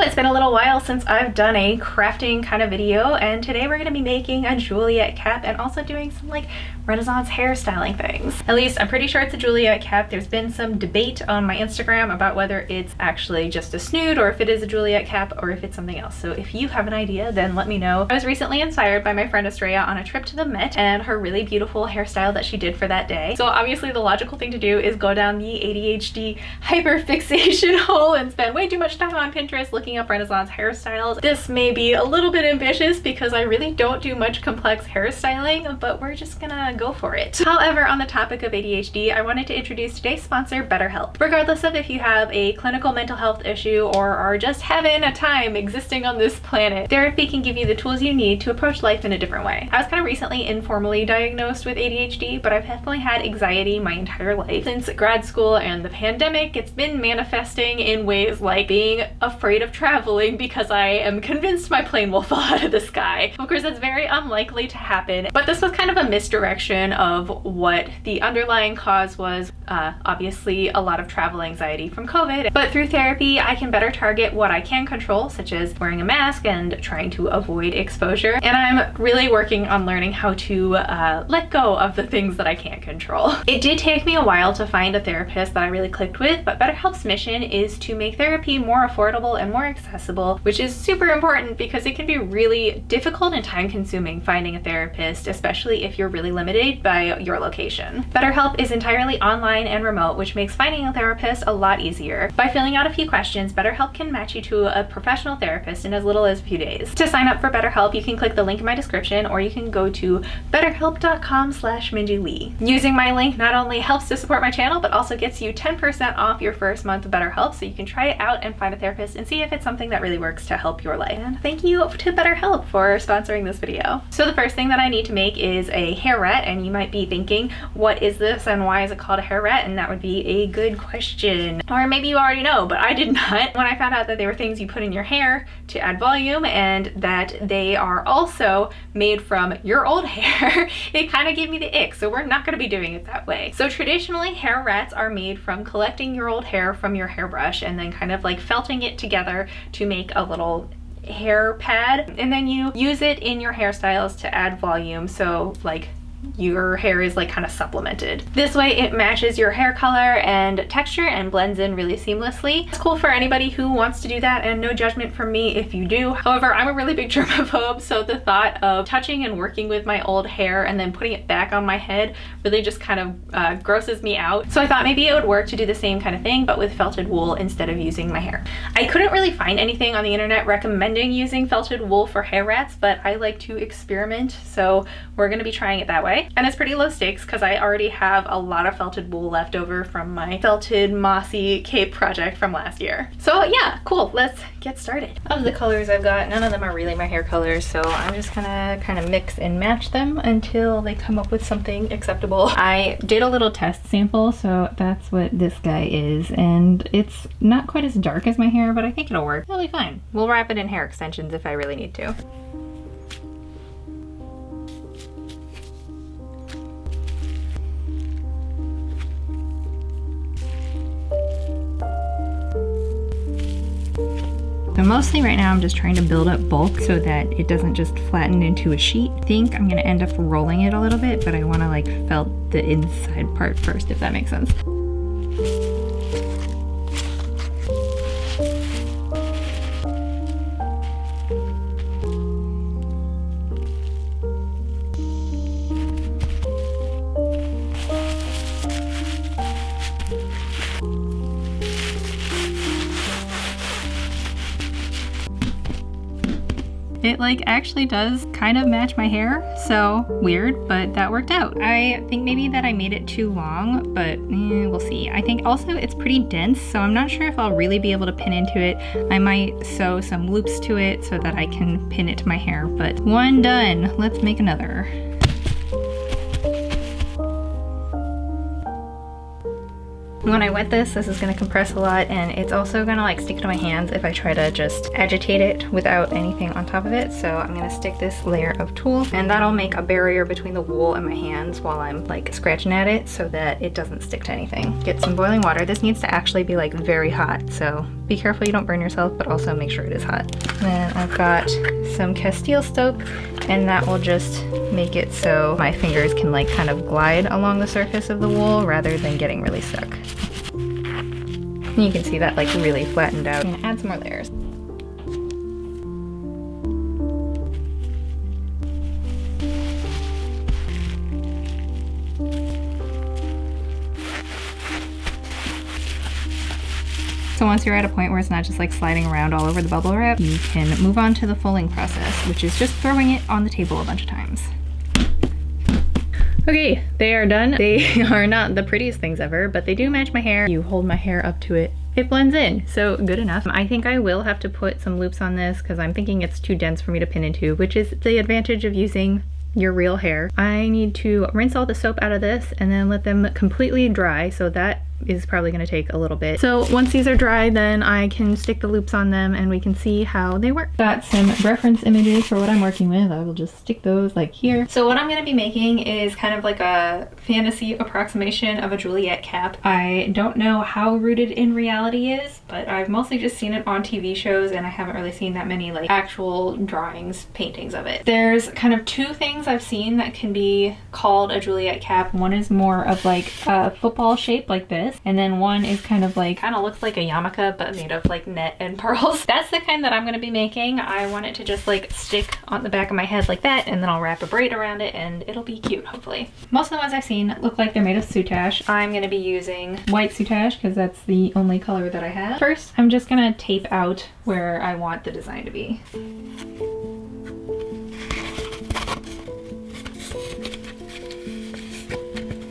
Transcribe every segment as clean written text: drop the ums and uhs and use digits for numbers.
it's been a little while since I've done a crafting kind of video, and today we're going to be making a Juliet cap and also doing some like Renaissance hairstyling things. At least I'm pretty sure it's a Juliet cap. There's been some debate on my Instagram about whether it's actually just a snood or if it is a Juliet cap or if it's something else. So if you have an idea, then let me know. I was recently inspired by my friend Estrella on a trip to the Met and her really beautiful hairstyle that she did for that day. So obviously the logical thing to do is go down the ADHD hyperfixation hole and spend way too much time on Pinterest looking up Renaissance hairstyles. This may be a little bit ambitious because I really don't do much complex hairstyling, but we're just gonna go for it. However, on the topic of ADHD, I wanted to introduce today's sponsor, BetterHelp. Regardless of if you have a clinical mental health issue or are just having a time existing on this planet, therapy can give you the tools you need to approach life in a different way. I was kind of recently informally diagnosed with ADHD, but I've definitely had anxiety my entire life. Since grad school and the pandemic, it's been manifesting in ways like being afraid of traveling because I am convinced my plane will fall out of the sky. Of course, that's very unlikely to happen, but this was kind of a misdirection of what the underlying cause was. Obviously a lot of travel anxiety from COVID, but through therapy I can better target what I can control, such as wearing a mask and trying to avoid exposure. And I'm really working on learning how to let go of the things that I can't control. It did take me a while to find a therapist that I really clicked with, but BetterHelp's mission is to make therapy more affordable and more accessible, which is super important because it can be really difficult and time consuming finding a therapist, especially if you're really limited by your location. BetterHelp is entirely online and remote, which makes finding a therapist a lot easier. By filling out a few questions, BetterHelp can match you to a professional therapist in as little as a few days. To sign up for BetterHelp, you can click the link in my description, or you can go to betterhelp.com/MinjiLee. Using my link not only helps to support my channel, but also gets you 10% off your first month of BetterHelp, so you can try it out and find a therapist and see if it's something that really works to help your life. And thank you to BetterHelp for sponsoring this video. So the first thing that I need to make is a hair rat, and you might be thinking, what is this and why is it called a hair rat? And that would be a good question. Or maybe you already know, but I did not. When I found out that they were things you put in your hair to add volume and that they are also made from your old hair, it kind of gave me the ick, so we're not going to be doing it that way. So traditionally, hair rats are made from collecting your old hair from your hairbrush and then kind of like felting it together to make a little hair pad, and then you use it in your hairstyles to add volume, so like your hair is like kind of supplemented. This way it matches your hair color and texture and blends in really seamlessly. It's cool for anybody who wants to do that, and no judgment from me if you do. However, I'm a really big germaphobe, so the thought of touching and working with my old hair and then putting it back on my head really just kind of grosses me out. So I thought maybe it would work to do the same kind of thing, but with felted wool instead of using my hair. I couldn't really find anything on the internet recommending using felted wool for hair rats, but I like to experiment, so we're gonna be trying it that way. And it's pretty low stakes because I already have a lot of felted wool left over from my felted mossy cape project from last year. So yeah, cool, let's get started. Of the colors I've got, none of them are really my hair colors, so I'm just gonna kind of mix and match them until they come up with something acceptable. I did a little test sample, so that's what this guy is, and it's not quite as dark as my hair, but I think it'll work. It'll be fine. We'll wrap it in hair extensions if I really need to. So mostly right now I'm just trying to build up bulk so that it doesn't just flatten into a sheet. I think I'm gonna end up rolling it a little bit, but I wanna like felt the inside part first, if that makes sense. It like actually does kind of match my hair, so weird, but that worked out. I think maybe that I made it too long, but we'll see. I think also it's pretty dense, so I'm not sure if I'll really be able to pin into it. I might sew some loops to it so that I can pin it to my hair, but one done. Let's make another. When I wet this is gonna compress a lot, and it's also gonna like stick to my hands if I try to just agitate it without anything on top of it. So I'm gonna stick this layer of tulle, and that'll make a barrier between the wool and my hands while I'm like scratching at it so that it doesn't stick to anything. Get some boiling water. This needs to actually be like very hot, so be careful you don't burn yourself, but also make sure it is hot. Then I've got some Castile soap, and that will just make it so my fingers can like kind of glide along the surface of the wool rather than getting really stuck. And you can see that like really flattened out. I'm gonna add some more layers. So once you're at a point where it's not just like sliding around all over the bubble wrap, you can move on to the fulling process, which is just throwing it on the table a bunch of times. Okay, they are done. They are not the prettiest things ever, but they do match my hair. You hold my hair up to it, it blends in, so good enough. I think I will have to put some loops on this because I'm thinking it's too dense for me to pin into, which is the advantage of using your real hair. I need to rinse all the soap out of this and then let them completely dry, so that is probably going to take a little bit. So once these are dry, then I can stick the loops on them and we can see how they work. Got some reference images for what I'm working with. I will just stick those like here. So what I'm going to be making is kind of like a fantasy approximation of a Juliet cap. I don't know how rooted in reality is, but I've mostly just seen it on TV shows and I haven't really seen that many like actual drawings, paintings of it. There's kind of two things I've seen that can be called a Juliet cap. One is more of like a football shape like this, and then one is kind of looks like a yarmulke but made of like net and pearls. That's the kind that I'm going to be making. I want it to just like stick on the back of my head like that, and then I'll wrap a braid around it and it'll be cute, hopefully. Most of the ones I've seen look like they're made of soutache. I'm going to be using white soutache because that's the only color that I have. First, I'm just going to tape out where I want the design to be.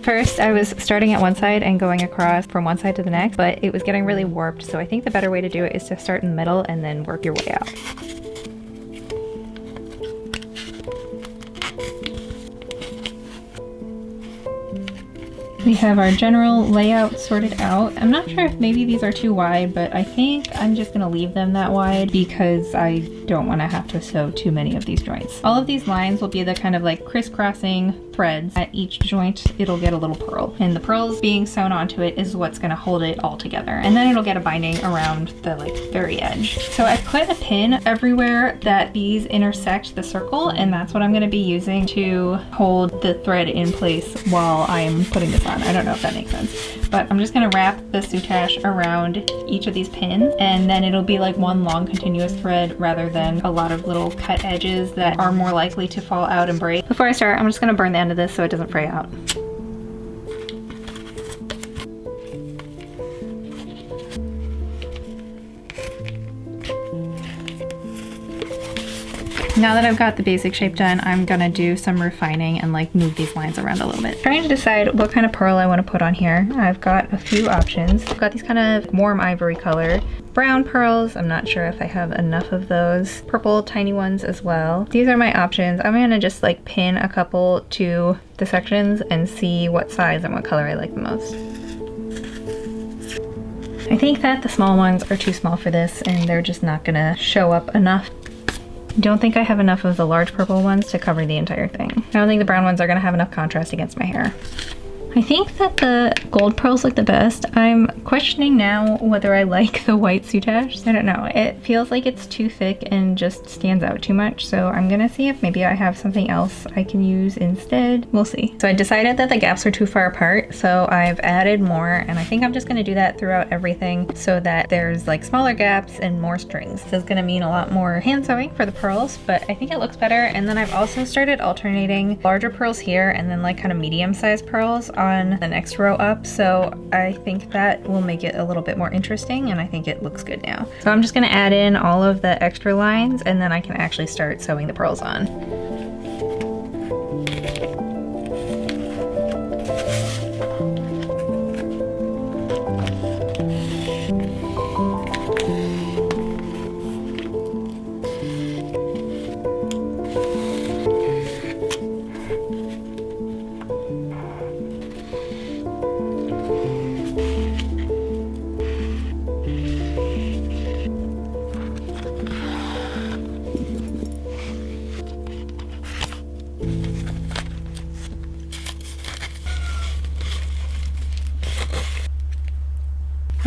First, I was starting at one side and going across from one side to the next, but it was getting really warped, so I think the better way to do it is to start in the middle and then work your way out. We have our general layout sorted out. I'm not sure if maybe these are too wide, but I think I'm just gonna leave them that wide because I don't want to have to sew too many of these joints. All of these lines will be the kind of like crisscrossing threads. At each joint, it'll get a little pearl, and the pearls being sewn onto it is what's gonna hold it all together. And then it'll get a binding around the like very edge. So I put a pin everywhere that these intersect the circle, and that's what I'm gonna be using to hold the thread in place while I'm putting this on. I don't know if that makes sense, but I'm just gonna wrap the soutache around each of these pins, and then it'll be like one long continuous thread rather than a lot of little cut edges that are more likely to fall out and break. Before I start, I'm just gonna burn the end of this so it doesn't fray out. Now that I've got the basic shape done, I'm gonna do some refining and like move these lines around a little bit. Trying to decide what kind of pearl I want to put on here. I've got a few options. I've got these kind of warm ivory color. Brown pearls, I'm not sure if I have enough of those. Purple tiny ones as well. These are my options. I'm gonna just like pin a couple to the sections and see what size and what color I like the most. I think that the small ones are too small for this and they're just not gonna show up enough. I don't think I have enough of the large purple ones to cover the entire thing. I don't think the brown ones are gonna have enough contrast against my hair. I think that the gold pearls look the best. I'm questioning now whether I like the white soutache. I don't know. It feels like it's too thick and just stands out too much. So I'm gonna see if maybe I have something else I can use instead. We'll see. So I decided that the gaps are too far apart, so I've added more, and I think I'm just gonna do that throughout everything so that there's like smaller gaps and more strings. This is gonna mean a lot more hand sewing for the pearls, but I think it looks better. And then I've also started alternating larger pearls here and then like kind of medium-sized pearls on the next row up, so I think that will make it a little bit more interesting, and I think it looks good now. So I'm just gonna add in all of the extra lines and then I can actually start sewing the pearls on.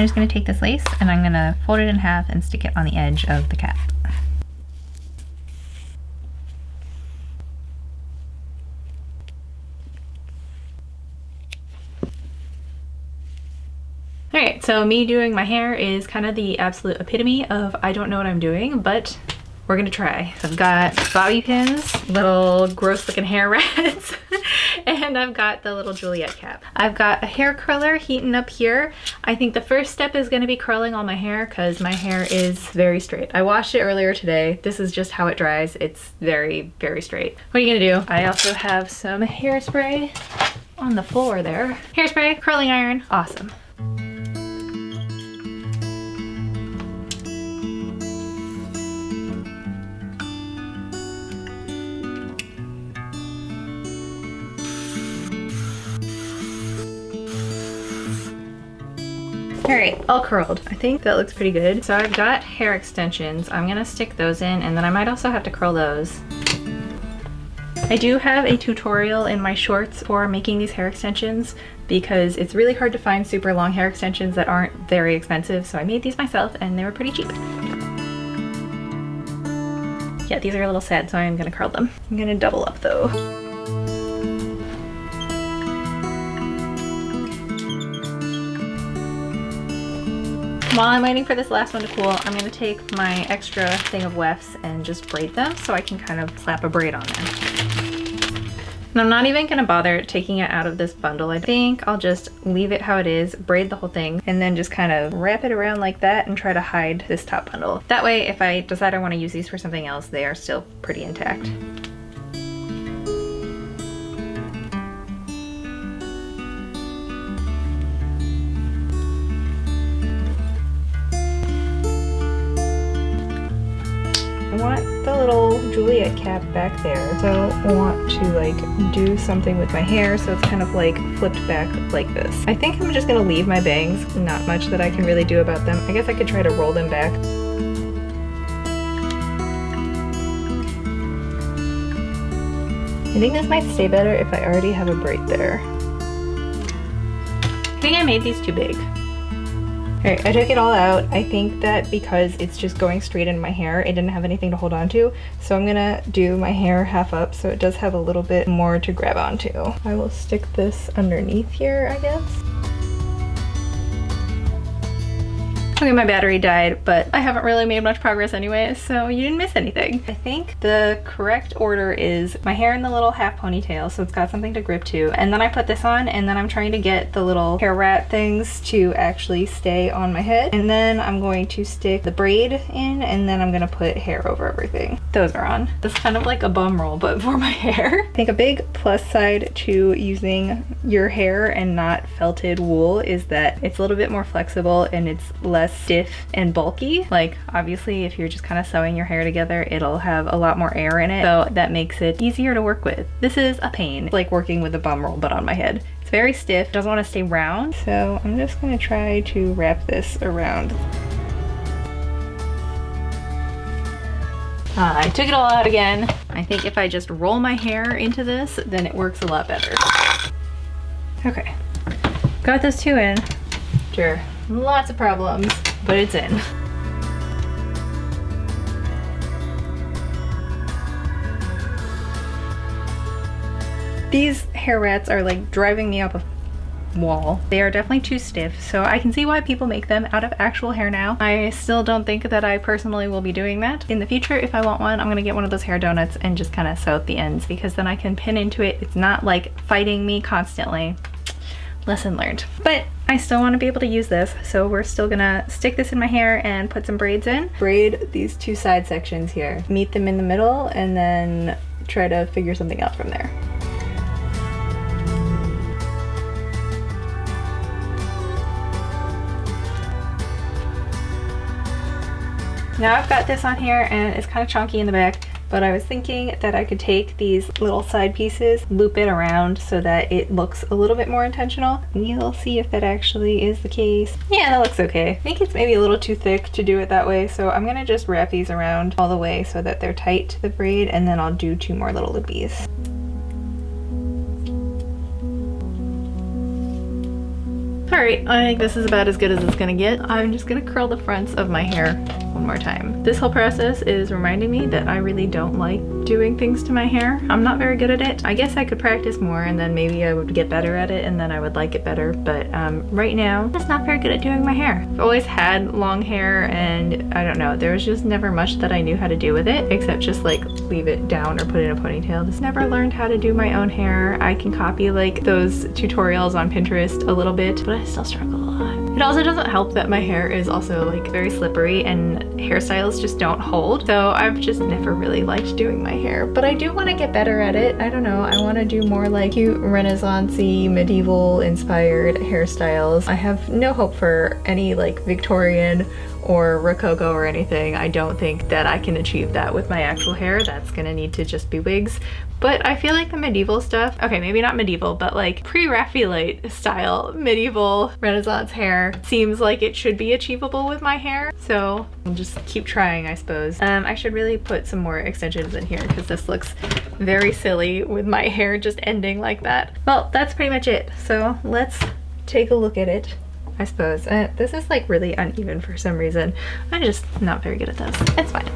I'm just gonna take this lace and I'm gonna fold it in half and stick it on the edge of the cap. Alright, so me doing my hair is kind of the absolute epitome of I don't know what I'm doing, but we're gonna try. I've got bobby pins, little gross looking hair rats, and I've got the little Juliet cap. I've got a hair curler heating up here. I think the first step is gonna be curling all my hair because my hair is very straight. I washed it earlier today. This is just how it dries. It's very, very straight. What are you gonna do? I also have some hairspray on the floor there. Hairspray, curling iron, awesome. Alright, all curled. I think that looks pretty good. So I've got hair extensions. I'm gonna stick those in and then I might also have to curl those. I do have a tutorial in my shorts for making these hair extensions because it's really hard to find super long hair extensions that aren't very expensive, so I made these myself and they were pretty cheap. Yeah, these are a little sad, so I'm gonna curl them. I'm gonna double up though. While I'm waiting for this last one to cool, I'm gonna take my extra thing of wefts and just braid them so I can kind of slap a braid on there. And I'm not even gonna bother taking it out of this bundle. I think I'll just leave it how it is, braid the whole thing, and then just kind of wrap it around like that and try to hide this top bundle. That way, if I decide I wanna use these for something else, they are still pretty intact. I want the little Juliet cap back there, so I want to like do something with my hair so it's kind of like flipped back like this. I think I'm just gonna leave my bangs, not much that I can really do about them. I guess I could try to roll them back. I think this might stay better if I already have a braid there. I think I made these too big. Alright, I took it all out. I think that because it's just going straight in my hair, it didn't have anything to hold on to. So I'm gonna do my hair half up so it does have a little bit more to grab onto. I will stick this underneath here, I guess. Okay, my battery died, but I haven't really made much progress anyway, so you didn't miss anything. I think the correct order is my hair in the little half ponytail, so it's got something to grip to, and then I put this on, and then I'm trying to get the little hair rat things to actually stay on my head, and then I'm going to stick the braid in, and then I'm gonna put hair over everything. Those are on. This is kind of like a bum roll, but for my hair. I think a big plus side to using your hair and not felted wool is that it's a little bit more flexible and it's less stiff and bulky. Like obviously if you're just kind of sewing your hair together, it'll have a lot more air in it, so that makes it easier to work with. This is a pain. It's like working with a bum roll but on my head. It's very stiff, doesn't want to stay round, so I'm just gonna try to wrap this around. I took it all out again. I think if I just roll my hair into this, then it works a lot better. Okay, got those two in. Sure, lots of problems, but it's in. These hair rats are like driving me up a wall. They are definitely too stiff, so I can see why people make them out of actual hair now. I still don't think that I personally will be doing that. In the future, if I want one, I'm gonna get one of those hair donuts and just kind of sew at the ends, because then I can pin into it. It's not like fighting me constantly. Lesson learned. But I still want to be able to use this, so we're still gonna stick this in my hair and put some braids in. Braid these two side sections here. Meet them in the middle and then try to figure something out from there. Now I've got this on here and it's kind of chunky in the back, but I was thinking that I could take these little side pieces, loop it around so that it looks a little bit more intentional. You'll see if that actually is the case. Yeah, that looks okay. I think it's maybe a little too thick to do it that way, so I'm gonna just wrap these around all the way so that they're tight to the braid, and then I'll do two more little Alright, I think this is about as good as it's gonna get. I'm just gonna curl the fronts of my hair one more time. This whole process is reminding me that I really don't like doing things to my hair. I'm not very good at it. I guess I could practice more and then maybe I would get better at it and then I would like it better, but right now I'm just not very good at doing my hair. I've always had long hair and I don't know, there was just never much that I knew how to do with it except just like leave it down or put it in a ponytail. Just never learned how to do my own hair. I can copy like those tutorials on Pinterest a little bit, but I still struggle a lot. It also doesn't help that my hair is also like very slippery and hairstyles just don't hold. So I've just never really liked doing my hair, but I do want to get better at it. I don't know, I want to do more like cute Renaissance-y, medieval inspired hairstyles. I have no hope for any like Victorian or Rococo or anything. I don't think that I can achieve that with my actual hair. That's gonna need to just be wigs. But I feel like the medieval stuff, okay, maybe not medieval, but like pre-Raphaelite style medieval Renaissance hair seems like it should be achievable with my hair. So I'll just keep trying, I suppose. I should really put some more extensions in here because this looks very silly with my hair just ending like that. Well, that's pretty much it. So let's take a look at it, I suppose. This is like really uneven for some reason. I'm just not very good at this. It's fine.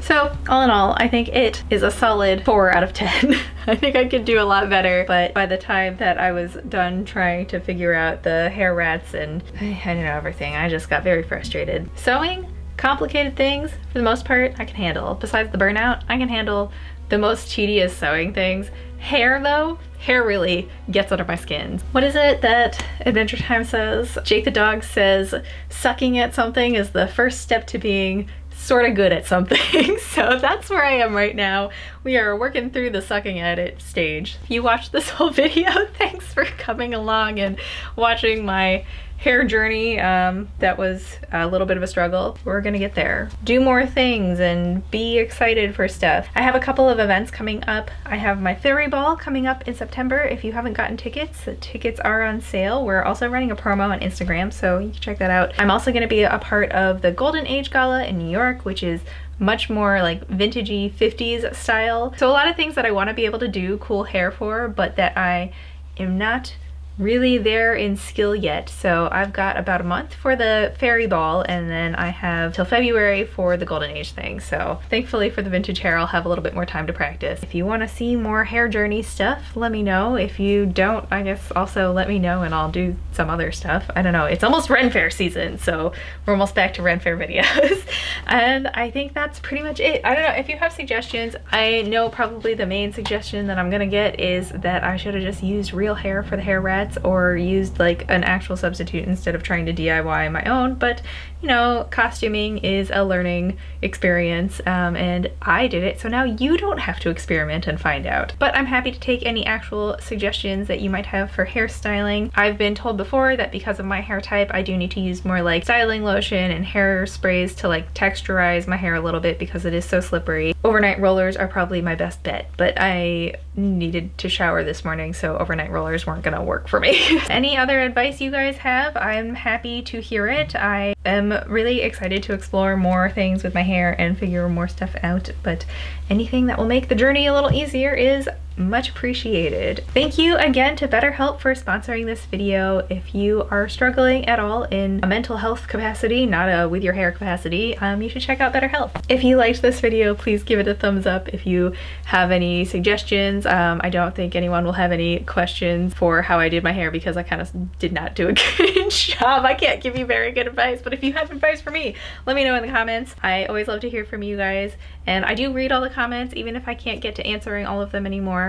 So all in all, I think it is a solid 4 out of 10. I think I could do a lot better, but by the time that I was done trying to figure out the hair rats and I don't know everything, I just got very frustrated. Sewing, complicated things, for the most part, I can handle. Besides the burnout, I can handle the most tedious sewing things. Hair though, hair really gets under my skin. What is it that Adventure Time says? Jake the dog says, sucking at something is the first step to being sort of good at something. So that's where I am right now. We are working through the sucking at it stage. If you watched this whole video, thanks for coming along and watching my hair journey. That was a little bit of a struggle. We're gonna get there. Do more things and be excited for stuff. I have a couple of events coming up. I have my Fairy Ball coming up in September. If you haven't gotten tickets, the tickets are on sale. We're also running a promo on Instagram, so you can check that out. I'm also gonna be a part of the Golden Age Gala in New York, which is much more like vintagey 50s style. So a lot of things that I want to be able to do cool hair for, but that I am not really there in skill yet. So I've got about a month for the Fairy Ball and then I have till February for the Golden Age thing. So thankfully for the vintage hair, I'll have a little bit more time to practice. If you want to see more hair journey stuff, let me know. If you don't, I guess also let me know and I'll do some other stuff. I don't know. It's almost Ren Fair season, so we're almost back to Ren Fair videos. And I think that's pretty much it. I don't know if you have suggestions. I know probably the main suggestion that I'm gonna get is that I should have just used real hair for the hair rats or used like an actual substitute instead of trying to DIY my own, but you know, costuming is a learning experience and I did it, so now you don't have to experiment and find out. But I'm happy to take any actual suggestions that you might have for hairstyling. I've been told before that because of my hair type, I do need to use more like styling lotion and hair sprays to like texturize my hair a little bit because it is so slippery. Overnight rollers are probably my best bet, but I needed to shower this morning, so overnight rollers weren't gonna work for me. Any other advice you guys have, I'm happy to hear it. I am really excited to explore more things with my hair and figure more stuff out, but anything that will make the journey a little easier is much appreciated. Thank you again to BetterHelp for sponsoring this video. If you are struggling at all in a mental health capacity, not a with your hair capacity, you should check out BetterHelp. If you liked this video, please give it a thumbs up. If you have any suggestions, I don't think anyone will have any questions for how I did my hair because I kind of did not do a good job. I can't give you very good advice, but if you have advice for me, let me know in the comments. I always love to hear from you guys, and I do read all the comments even if I can't get to answering all of them anymore.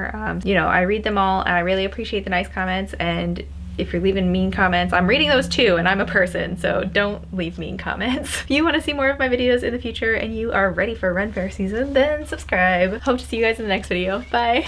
You know, I read them all and I really appreciate the nice comments, and if you're leaving mean comments, I'm reading those too, and I'm a person, so don't leave mean comments. If you want to see more of my videos in the future and you are ready for Ren Fair season, then subscribe. Hope to see you guys in the next video. Bye!